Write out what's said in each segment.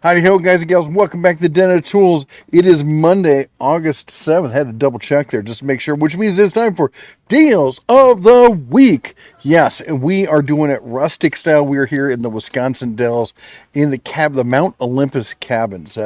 Howdy ho, guys and gals. Welcome back to dotdotw Tools. It is Monday, August 7th. Had to double check there just to make sure, which means it's time for Deals of the Week. Yes, and we are doing it rustic style. We are here in the Wisconsin Dells in the Mount Olympus cabins.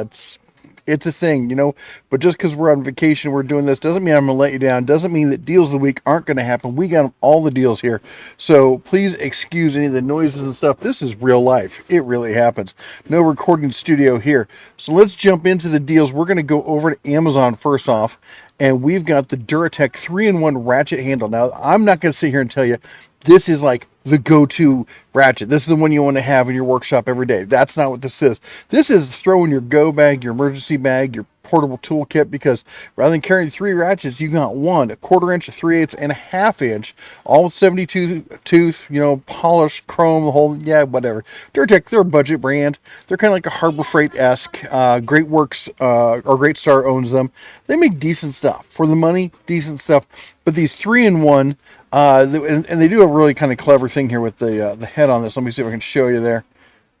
It's a thing. But just because we're on vacation, we're doing this, doesn't mean I'm going to let you down. Doesn't mean that deals of the week aren't going to happen. We got all the deals here. So please excuse any of the noises and stuff. This is real life. It really happens. No recording studio here. So let's jump into the deals. We're going to go over to Amazon first off. And we've got the Duratec 3-in-1 ratchet handle. Now, I'm not going to sit here and tell you this is like the go-to ratchet. This is the one you want to have in your workshop every day. That's not what this is. This is throw in your go bag, your emergency bag, your portable toolkit, because rather than carrying three ratchets, you got one, a 1/4 inch, a 3/8, and a 1/2 inch, all with 72 tooth, polished chrome, the whole, yeah, whatever. Duratec, they're a budget brand. They're kind of like a Harbor Freight-esque. Great Works or Great Star owns them. They make decent stuff. For the money, decent stuff. But these 3-in-1, and they do a really kind of clever thing here with the head on this. Let me see if I can show you there.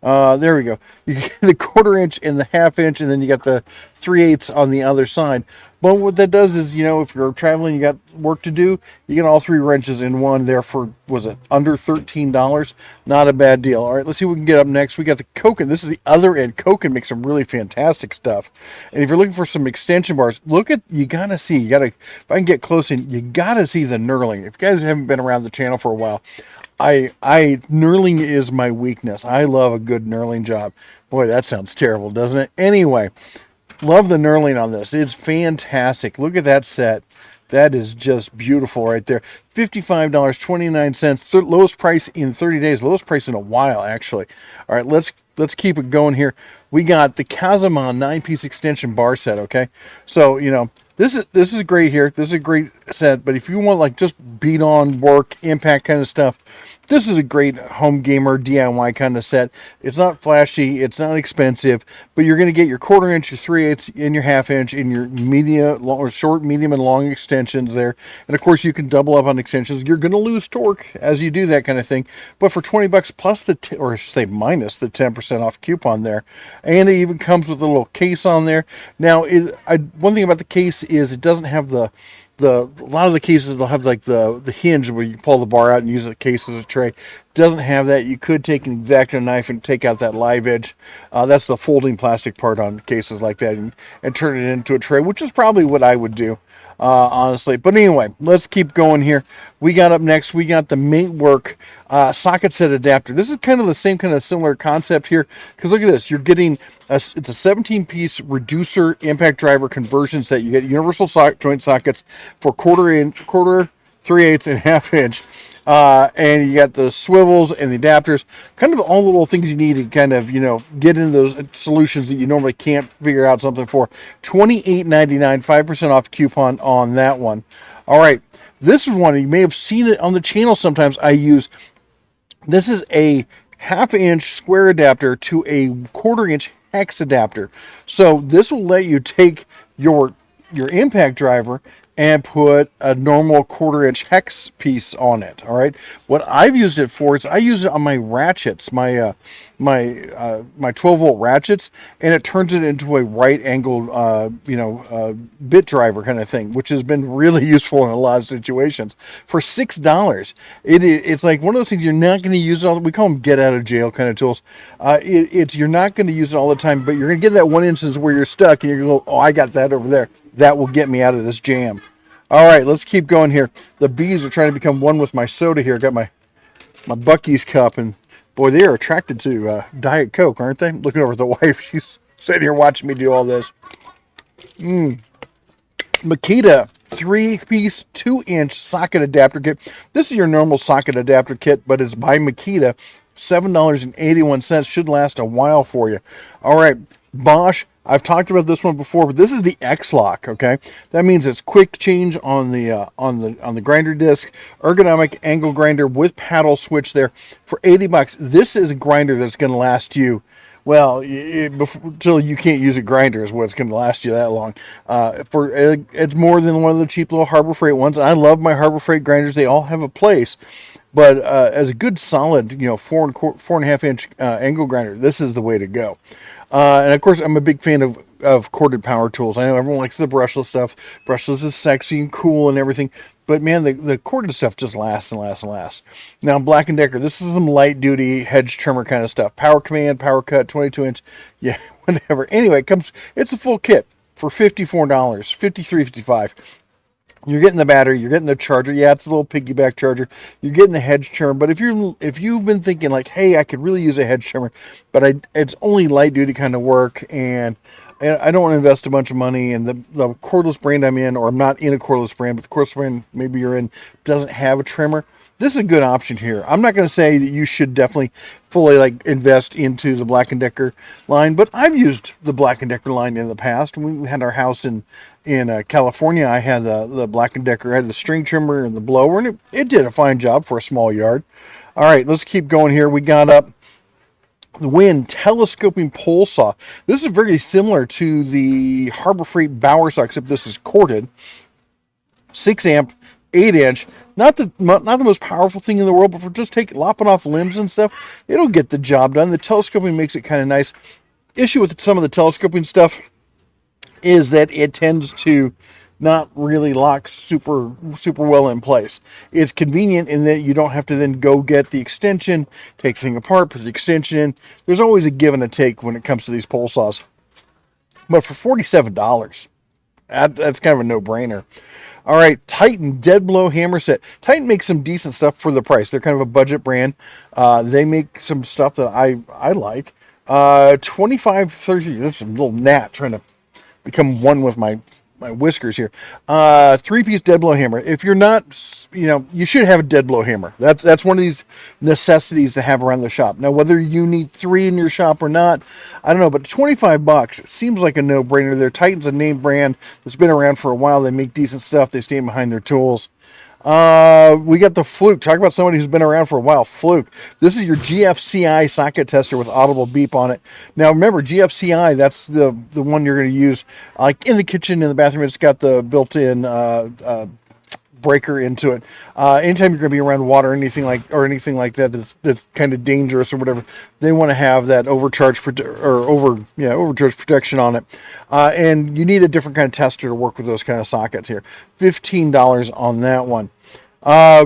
There we go. You get the 1/4 inch and the 1/2 inch, and then you got the 3/8 on the other side. But what that does is, if you're traveling, you got work to do, you get all three wrenches in one there for, was it under $13? Not a bad deal. All right, let's see what we can get up next. We got the Koken. This is the other end. Koken makes some really fantastic stuff. And if you're looking for some extension bars, you gotta see, if I can get close in, you gotta see the knurling. If you guys haven't been around the channel for a while, knurling is my weakness. I love a good knurling job. Boy, that sounds terrible, doesn't it? Anyway, love the knurling on this. It's fantastic. Look at that set. That is just beautiful right there. $55.29. Lowest price in 30 days. Lowest price in a while, actually. All right, let's keep it going here. We got the Kazama 9-piece extension bar set, okay? So, this is great here. This is a great set, but if you want like just beat on work, impact kind of stuff, this is a great home gamer DIY kind of set. It's not flashy, it's not expensive, but you're going to get your 1/4 inch, your 3/8, and your 1/2 inch, in your short, medium, and long extensions there. And of course, you can double up on extensions. You're going to lose torque as you do that kind of thing. But for $20 plus or I should say minus the 10% off coupon there, and it even comes with a little case on there. Now, one thing about the case is it doesn't have a lot of the cases, they'll have like the hinge where you pull the bar out and use the case as a tray. Doesn't have that. You could take an X-Acto knife and take out that live edge. That's the folding plastic part on cases like that, and turn it into a tray, which is probably what I would do, honestly. But anyway, let's keep going here. We got up next, we got the Matework socket set adapter. This is kind of the same kind of similar concept here, because look at this. You're getting it's a 17-piece reducer impact driver conversion set. You get universal joint sockets for 1/4 inch, 1/4, 3/8, and 1/2 inch. And you got the swivels and the adapters, kind of all the little things you need to kind of, get into those solutions that you normally can't figure out something for. $28.99, 5% off coupon on that one. All right. This is one, you may have seen it on the channel sometimes. This is a 1/2 inch square adapter to a 1/4 inch hex adapter. So this will let you take your impact driver and put a normal 1/4 inch hex piece on it. All right. What I've used it for is I use it on my ratchets, my 12-volt ratchets, and it turns it into a right angled, bit driver kind of thing, which has been really useful in a lot of situations. For $6, it's like one of those things you're not going to use all. We call them get out of jail kind of tools. You're not going to use it all the time, but you're going to get that one instance where you're stuck and you're going to go, oh, I got that over there. That will get me out of this jam. All right, let's keep going here. The bees are trying to become one with my soda here. Got my Buc-ee's cup, and boy, they are attracted to Diet Coke, aren't they? Looking over at the wife. She's sitting here watching me do all this. Makita 3-piece 2-inch socket adapter kit. This is your normal socket adapter kit, but it's by Makita. $7.81. Should last a while for you. All right, Bosch. I've talked about this one before, but this is the X-Lock. Okay, that means it's quick change on the grinder disc, ergonomic angle grinder with paddle switch there for $80. This is a grinder that's going to last you. Well, until you can't use a grinder is what's going to last you that long. It's more than one of the cheap little Harbor Freight ones. I love my Harbor Freight grinders; they all have a place. But as a good solid, 4.5 inch angle grinder, this is the way to go. And of course, I'm a big fan of corded power tools. I know everyone likes the brushless stuff. Brushless is sexy and cool and everything. But man, the corded stuff just lasts and lasts and lasts. Now, Black & Decker, this is some light duty hedge trimmer kind of stuff. Power command, power cut, 22 inch. Yeah, whatever. Anyway, it's a full kit for $54, $53, $55. You're getting the battery, you're getting the charger. Yeah, it's a little piggyback charger. You're getting the hedge trimmer. But if you've been thinking like, hey, I could really use a hedge trimmer, but it's only light duty kind of work, and I don't want to invest a bunch of money. And the cordless brand I'm in, or I'm not in a cordless brand, but the cordless brand maybe you're in doesn't have a trimmer. This is a good option here. I'm not going to say that you should definitely fully like invest into the Black & Decker line, but I've used the Black & Decker line in the past. When we had our house in California, I had the Black & Decker. I had the string trimmer and the blower, and it did a fine job for a small yard. All right, let's keep going here. We got up the Win telescoping pole saw. This is very similar to the Harbor Freight Bower saw, except this is corded. 6 amp, 8 inch. Not the most powerful thing in the world, but for just lopping off limbs and stuff, it'll get the job done. The telescoping makes it kind of nice. Issue with some of the telescoping stuff is that it tends to not really lock super well in place. It's convenient in that you don't have to then go get the extension, take the thing apart, put the extension in. There's always a give and a take when it comes to these pole saws. But for $47, that's kind of a no-brainer. All right, Titan Dead Blow Hammer Set. Titan makes some decent stuff for the price. They're kind of a budget brand. They make some stuff that I like. 25, 30. This is a little gnat trying to become one with my whiskers here. 3-piece dead blow hammer. If you're not, you should have a dead blow hammer. That's one of these necessities to have around the shop. Now, whether you need 3 in your shop or not, I don't know, but $25 seems like a no-brainer there. Titan's a name brand that's been around for a while. They make decent stuff. They stand behind their tools. We got the Fluke. Talk about somebody who's been around for a while. Fluke. This is your GFCI socket tester with audible beep on it. Now remember, GFCI, that's the one you're going to use like in the kitchen, in the bathroom. It's got the built-in breaker into it. Anytime you're going to be around water or anything like that that's kind of dangerous or whatever, they want to have that overcharge protection on it. And you need a different kind of tester to work with those kind of sockets here. $15 on that one.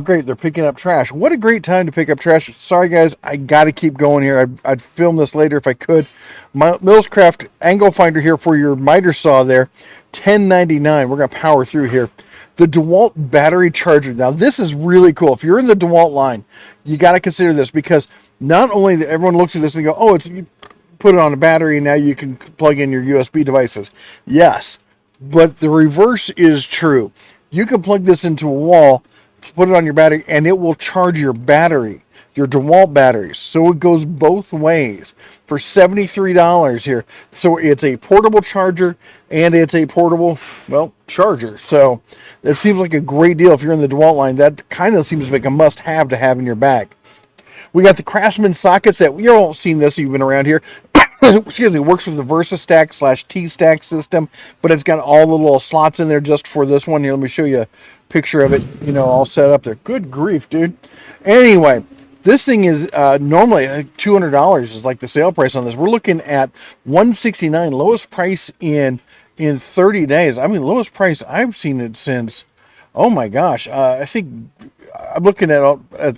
Great, they're picking up trash. What a great time to pick up trash. Sorry guys, I gotta keep going here. I'd film this later if I could. Millscraft angle finder here for your miter saw there. $10.99. We're gonna power through here. The DeWalt battery charger. Now this is really cool. If you're in the DeWalt line, you got to consider this, because not only that everyone looks at this and go, oh, you put it on a battery and now you can plug in your USB devices. Yes, but the reverse is true. You can plug this into a wall, put it on your battery, and it will charge your battery, your DeWalt batteries. So it goes both ways for $73 here. So it's a portable charger and it's a portable, charger. So it seems like a great deal if you're in the DeWalt line. That kind of seems like a must-have to have in your bag. We got the Craftsman socket set. You've all seen this. You've been around here. Excuse me. It works with the VersaStack / T-Stack system, but it's got all the little slots in there just for this one. Here, let me show you a picture of it, all set up there. Good grief, dude. Anyway, this thing is normally $200 is like the sale price on this. We're looking at $169, lowest price in 30 days. I mean, lowest price I've seen it since, oh my gosh. I think I'm looking at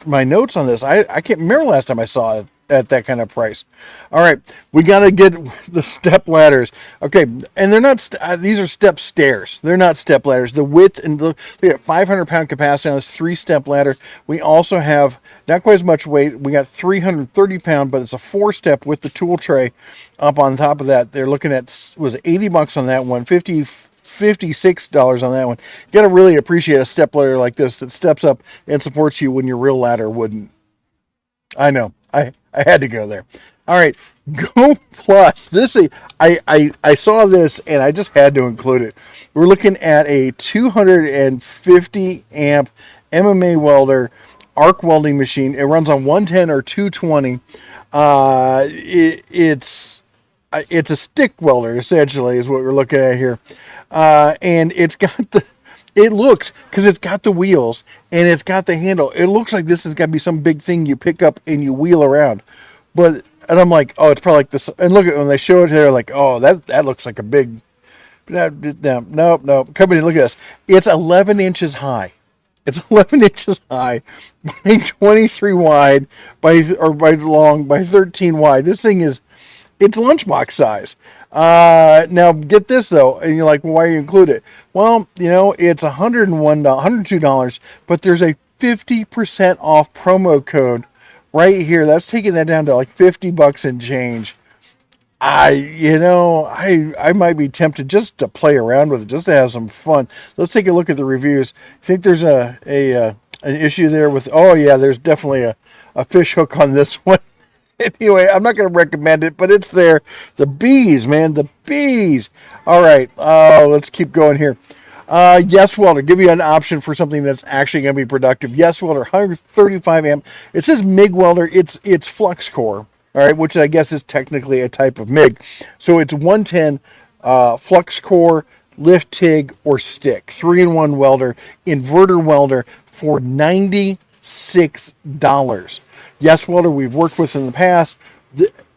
my notes on this. I can't remember last time I saw it at that kind of price. All right, we got to get the step ladders. Okay, and they're not, these are step stairs. They're not step ladders. The width and the 500-pound capacity on this 3-step ladder. We also have not quite as much weight. We got 330-pound, but it's a 4-step with the tool tray up on top of that. They're looking at, was it $80 on that one, $56 on that one. You got to really appreciate a step ladder like this that steps up and supports you when your real ladder wouldn't. I know. I had to go there. All right, Goplus. This I saw this and I just had to include it. We're looking at a 250 amp MMA welder arc welding machine. It runs on 110 or 220. It's a stick welder essentially is what we're looking at here, and it's got the. It looks, because it's got the wheels and it's got the handle, it looks like this has got to be some big thing you pick up and you wheel around. But And I'm like, oh, it's probably like this. And look at when they show it here, like, oh, that looks like a big. Nope. Come in, look at this. It's 11 inches high. It's 11 inches high, by 23 wide, by long, by 13 wide. This thing is, it's lunchbox size. Now get this though, and you're like, well, why you include it? Well, it's $102, but there's a 50% off promo code right here. That's taking that down to like $50 and change. I might be tempted just to play around with it, just to have some fun. Let's take a look at the reviews. I think there's an issue there with. Oh yeah, there's definitely a fish hook on this one. Anyway, I'm not going to recommend it, but it's there. The bees, man, the bees. All right, let's keep going here. Yes Welder, give you an option for something that's actually going to be productive. Yes Welder, 135 amp. It says MIG welder. It's flux core. All right, which I guess is technically a type of MIG. So it's 110 flux core, lift TIG, or stick. 3-in-1 welder, inverter welder for $96. Yes Welder, we've worked with in the past.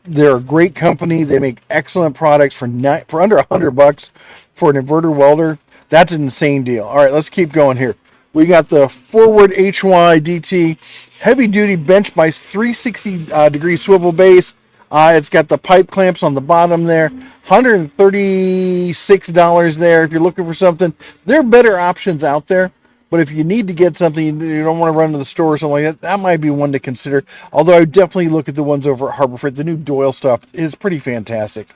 They're a great company. They make excellent products for under $100 for an inverter welder. That's an insane deal. All right, let's keep going here. We got the forward HYDT heavy duty bench by 360 degree swivel base. It's got the pipe clamps on the bottom there. $136 there if you're looking for something. There are better options out there, but if you need to get something, you don't want to run to the store or something like that, that might be one to consider. Although I would definitely look at the ones over at Harbor Freight. The new Doyle stuff is pretty fantastic.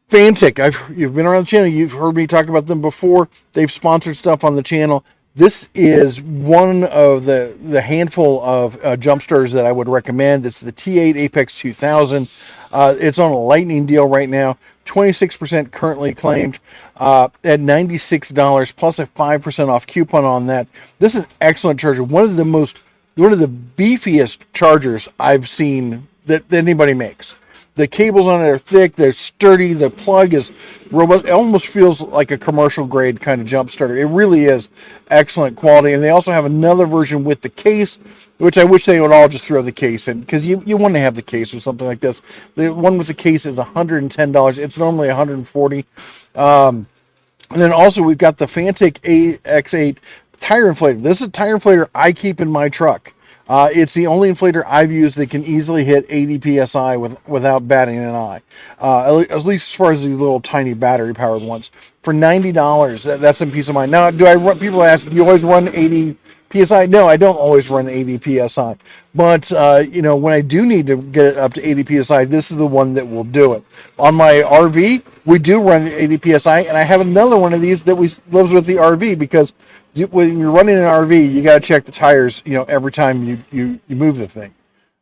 Fantic, you've been around the channel. You've heard me talk about them before. They've sponsored stuff on the channel. This is one of the handful of jump starters that I would recommend. It's the T8 Apex 2000. It's on a lightning deal right now. 26% currently claimed at $96 plus a 5% off coupon on that. This is an excellent charger. One of the beefiest chargers I've seen that anybody makes. The cables on it are thick, they're sturdy, the plug is robust. It almost feels like a commercial grade kind of jump starter. It really is excellent quality. And they also have another version with the case, which I wish they would all just throw the case in, because you want to have the case with something like this. The one with the case is $110. It's normally $140. And then also we've got the Fantic AX8 tire inflator. This is a tire inflator I keep in my truck. It's the only inflator I've used that can easily hit 80 psi without batting an eye. At least as far as the little tiny battery powered ones. For $90, that's some peace of mind. Now, people ask, do you always run 80 psi? No, I don't always run 80 psi. But, when I do need to get it up to 80 psi, this is the one that will do it. On my RV, we do run 80 psi, and I have another one of these that lives with the RV, because when you're running an RV, you got to check the tires, every time you move the thing.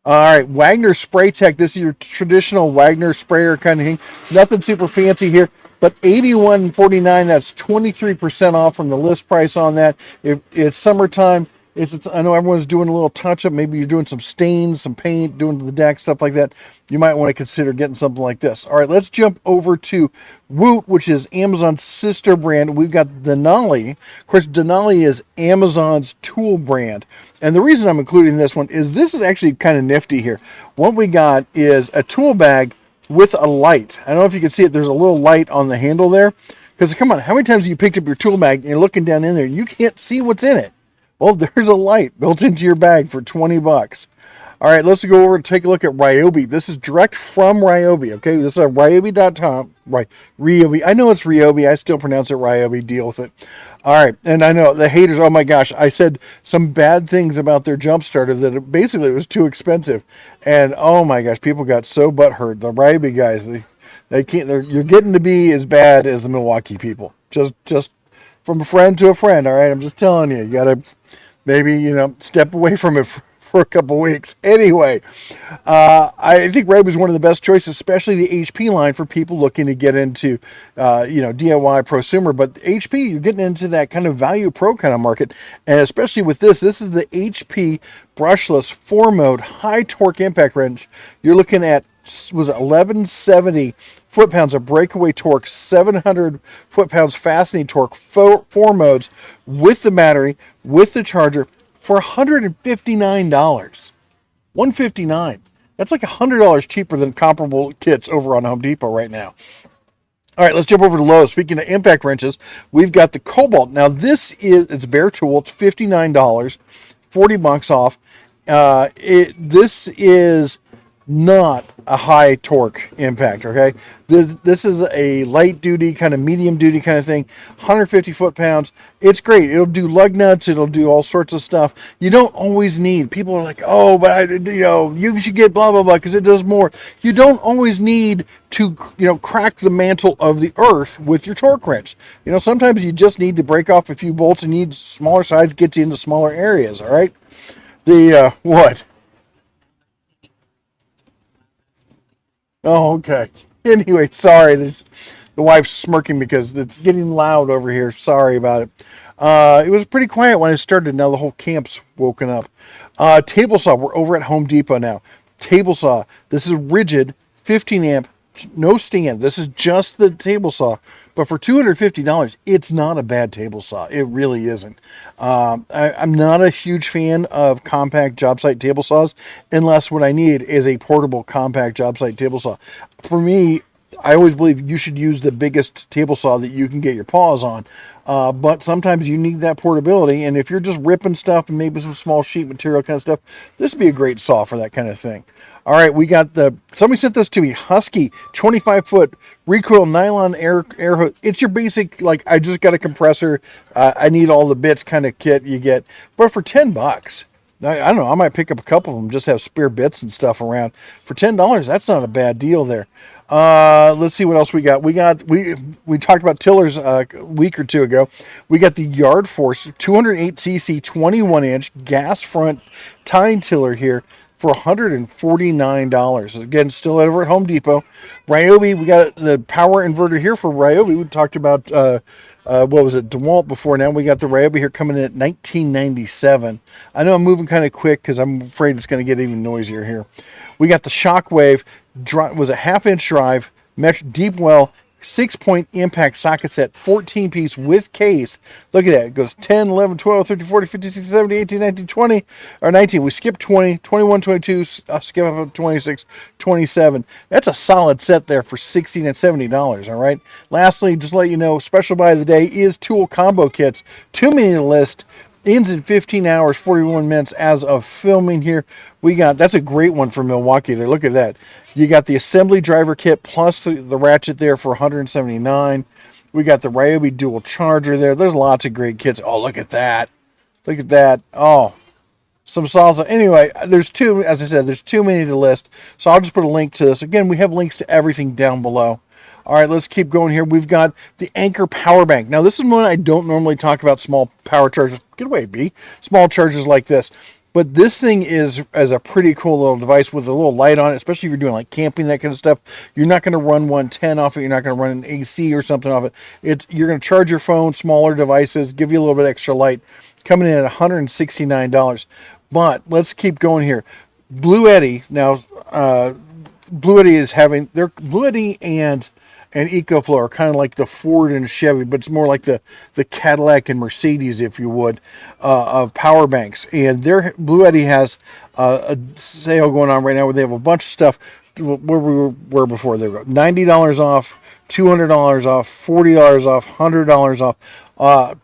All right, Wagner Spray Tech. This is your traditional Wagner sprayer kind of thing. Nothing super fancy here, but $81.49. That's 23% off from the list price on that. It's summertime. I know everyone's doing a little touch up. Maybe you're doing some stains, some paint, doing the deck, stuff like that. You might want to consider getting something like this. All right, let's jump over to Woot, which is Amazon's sister brand. We've got Denali. Of course, Denali is Amazon's tool brand. And the reason I'm including this one is this is actually kind of nifty here. What we got is a tool bag with a light. I don't know if you can see it. There's a little light on the handle there. Because come on, how many times have you picked up your tool bag and you're looking down in there and you can't see what's in it? Well, there's a light built into your bag for $20. All right, let's go over and take a look at Ryobi. This is direct from Ryobi, okay? This is Ryobi.com. Ryobi. I know it's Ryobi. I still pronounce it Ryobi. Deal with it. All right, and I know the haters, oh my gosh, I said some bad things about their jump starter that it was too expensive. And oh my gosh, people got so butthurt. The Ryobi guys, they can't, you're getting to be as bad as the Milwaukee people. Just from a friend to a friend, all right? I'm just telling you, you got to maybe, step away from it for a couple weeks. Anyway, I think Ryobi is one of the best choices, especially the HP line for people looking to get into, DIY prosumer. But HP, you're getting into that kind of value pro kind of market. And especially with this is the HP brushless 4-mode high torque impact wrench. You're looking at, was it 1170 foot-pounds of breakaway torque, 700 foot-pounds fastening torque, four modes with the battery, with the charger for $159. $159. That's like $100 cheaper than comparable kits over on Home Depot right now. All right, let's jump over to Lowe's. Speaking of impact wrenches, we've got the Cobalt. Now it's bare tool. It's $59, $40 off. This is not a high torque impact. Okay, this is a light duty kind of medium duty kind of thing. 150 foot-pounds. It's great. It'll do lug nuts. It'll do all sorts of stuff. You don't always need. People are like, oh, but you should get blah blah blah because it does more. You don't always need to crack the mantle of the earth with your torque wrench. Sometimes you just need to break off a few bolts and need smaller size, gets you into smaller areas. All right. The what? Oh, okay. Anyway, sorry. The wife's smirking because it's getting loud over here. Sorry about it. It was pretty quiet when it started. Now the whole camp's woken up. Table saw. We're over at Home Depot now. Table saw. This is rigid, 15 amp, no stand. This is just the table saw. But for $250, it's not a bad table saw. It really isn't. I'm not a huge fan of compact job site table saws unless what I need is a portable compact job site table saw. For me, I always believe you should use the biggest table saw that you can get your paws on. But sometimes you need that portability. And if you're just ripping stuff and maybe some small sheet material kind of stuff, this would be a great saw for that kind of thing. All right, we got somebody sent this to me, Husky 25-foot recoil nylon air hook. It's your basic, like, I just got a compressor. I need all the bits kind of kit you get. But for $10, I don't know, I might pick up a couple of them, just have spare bits and stuff around. For $10, that's not a bad deal there. Let's see what else we got. We talked about tillers a week or two ago. We got the Yard Force 208cc 21-inch gas front tine tiller here for $149. Again, still over at Home Depot. Ryobi, we got the power inverter here for Ryobi. We talked about what was it, DeWalt before. Now we got the Ryobi here coming in at $19.97. I know I'm moving kind of quick because I'm afraid it's going to get even noisier here. We got the Shockwave, was a half-inch drive, mesh deep well, 6-point impact socket set, 14-piece with case. Look at that. It goes 10, 11, 12, 13, 14, 15, 16, 17, 18, 19, 20, or 19. We skip 20, 21, 22, skip up to 26, 27. That's a solid set there for $60 and $70, all right? Lastly, just to let you know, special buy of the day is tool combo kits. Too many to list. Ends in 15 hours, 41 minutes as of filming here. That's a great one for Milwaukee there. Look at that. You got the assembly driver kit plus the ratchet there for $179. We got the Ryobi dual charger there. There's lots of great kits. Oh, look at that. Look at that. Oh, some salsa. Anyway, as I said, there's too many to list. So I'll just put a link to this. Again, we have links to everything down below. All right, let's keep going here. We've got the Anchor Power Bank. Now, this is one I don't normally talk about, small power chargers. Get away, B. Small chargers like this. But this thing is a pretty cool little device with a little light on it, especially if you're doing like camping, that kind of stuff. You're not going to run 110 off it. You're not going to run an AC or something off it. You're going to charge your phone, smaller devices, give you a little bit extra light. Coming in at $169. But let's keep going here. Blue Eddy. Now, Blue Eddy is having... Blue Eddy and EcoFlow are kind of like the Ford and Chevy, but it's more like the Cadillac and Mercedes, if you would, of power banks. And Blue Eddy has a sale going on right now where they have a bunch of stuff where we were before. They were $90 off, $200 off, $40 off, $100 off,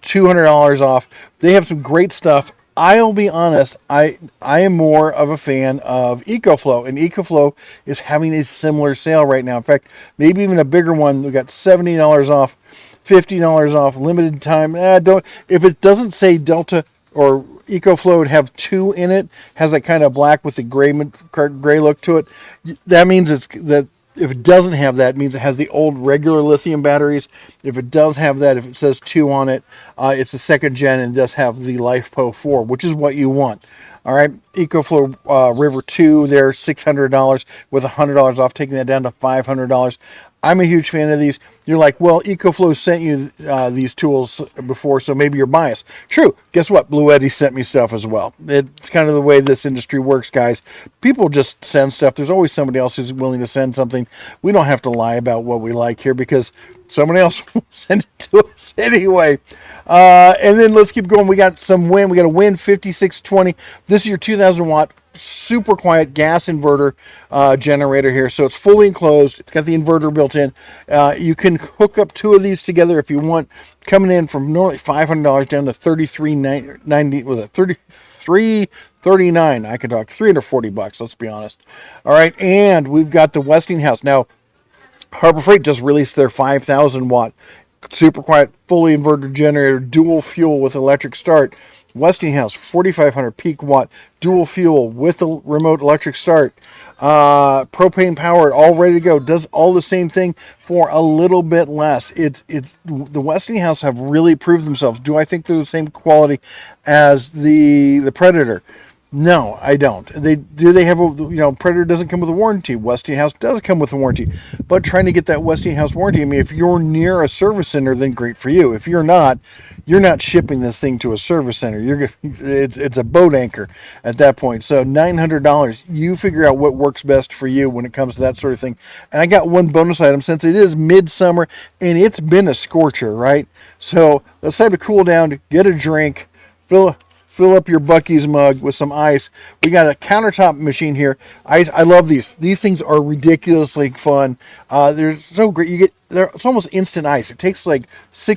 $200 off. They have some great stuff. I'll be honest, I am more of a fan of EcoFlow, and EcoFlow is having a similar sale right now. In fact, maybe even a bigger one. We got $70 off, $50 off, limited time. If it doesn't say Delta or EcoFlow would have 2 in it, has that kind of black with the gray look to it. That means if it doesn't have that, it means it has the old regular lithium batteries. If it does have that, if it says 2 on it, it's the second gen and does have the LiFePO 4, which is what you want. All right, EcoFlow River 2, they're $600 with $100 off, taking that down to $500. I'm a huge fan of these. You're like, well, EcoFlow sent you these tools before, so maybe you're biased. True. Guess what? Blue Eddy sent me stuff as well. It's kind of the way this industry works, guys. People just send stuff. There's always somebody else who's willing to send something. We don't have to lie about what we like here because somebody else will send it to us anyway. And then let's keep going. We got some Win. We got a Win 5620. This is your 2,000 watt super quiet gas inverter generator here. So it's fully enclosed. It's got the inverter built in. You can hook up 2 of these together if you want. Coming in from normally $500 down to $33.90. Was it $33.39? I could talk $340. Let's be honest. All right, and we've got the Westinghouse now. Harbor Freight just released their 5,000 watt super quiet fully inverter generator, dual fuel with electric start. Westinghouse 4,500 peak watt dual fuel with a remote electric start, propane powered, all ready to go. Does all the same thing for a little bit less. It's the Westinghouse have really proved themselves. Do I think they're the same quality as the Predator? No, I don't. They have a, Predator doesn't come with a warranty. Westinghouse does come with a warranty. But trying to get that Westinghouse warranty, I mean, if you're near a service center, then great for you. If you're not shipping this thing to a service center. It's a boat anchor at that point. So $900, you figure out what works best for you when it comes to that sort of thing. And I got one bonus item since it is midsummer and it's been a scorcher, right? So let's have to cool down, get a drink, fill up your Buc-ee's mug with some ice. We got a countertop machine here. I love these. These things are ridiculously fun. They're so great. It's almost instant ice. It takes like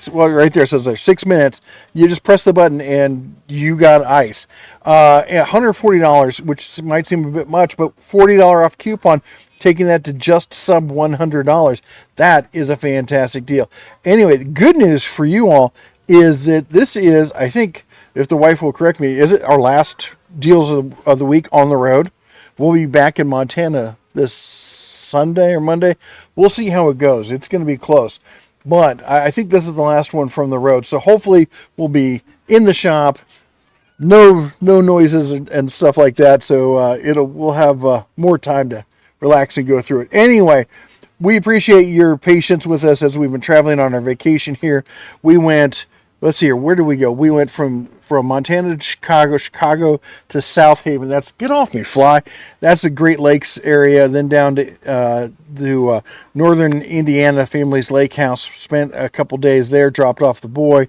right there it says there's 6 minutes. You just press the button and you got ice. $140, which might seem a bit much, but $40 off coupon, taking that to just sub $100. That is a fantastic deal. Anyway, the good news for you all is that this is, I think, if the wife will correct me, is it our last deals of the week on the road? We'll be back in Montana this Sunday or Monday. We'll see how it goes. It's going to be close. But I think this is the last one from the road. So hopefully we'll be in the shop. No noises and stuff like that. So we'll have more time to relax and go through it. Anyway, we appreciate your patience with us as we've been traveling on our vacation here. We went... Let's see here. Where did we go? We went from Montana to Chicago to South Haven. Get off me, fly. That's the Great Lakes area. Then down to northern Indiana, Family's Lake House. Spent a couple days there. Dropped off the boy.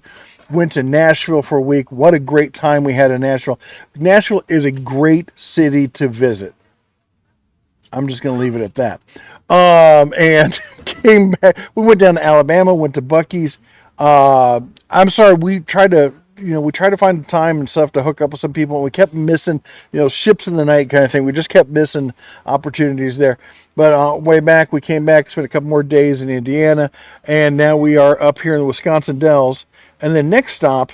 Went to Nashville for a week. What a great time we had in Nashville. Nashville is a great city to visit. I'm just going to leave it at that. And came back. We went down to Alabama. Went to Buc-ee's. I'm sorry, we tried to find time and stuff to hook up with some people, and we kept missing, ships in the night kind of thing. We just kept missing opportunities there. But way back, we came back, spent a couple more days in Indiana, and now we are up here in the Wisconsin Dells. And the next stop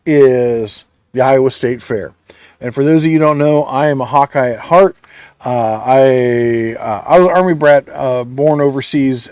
is the Iowa State Fair. And for those of you who don't know, I am a Hawkeye at heart. I was an Army brat, born overseas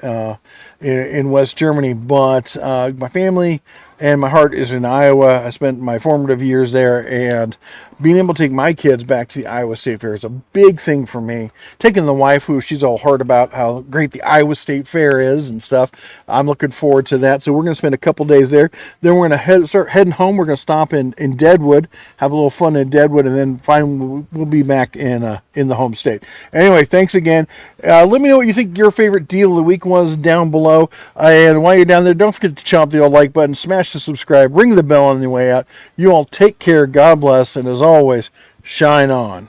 in West Germany, but my family and my heart is in Iowa. I spent my formative years there, and being able to take my kids back to the Iowa State Fair is a big thing for me. Taking the wife, who she's all heard about how great the Iowa State Fair is and stuff. I'm looking forward to that. So we're going to spend a couple days there. Then we're going to start heading home. We're going to stop in Deadwood, have a little fun in Deadwood, and then finally we'll be back in the home state. Anyway, thanks again. Let me know what you think your favorite deal of the week was down below. And while you're down there, don't forget to chomp the old like button, smash the subscribe, ring the bell on the way out. You all take care. God bless. And as always, shine on.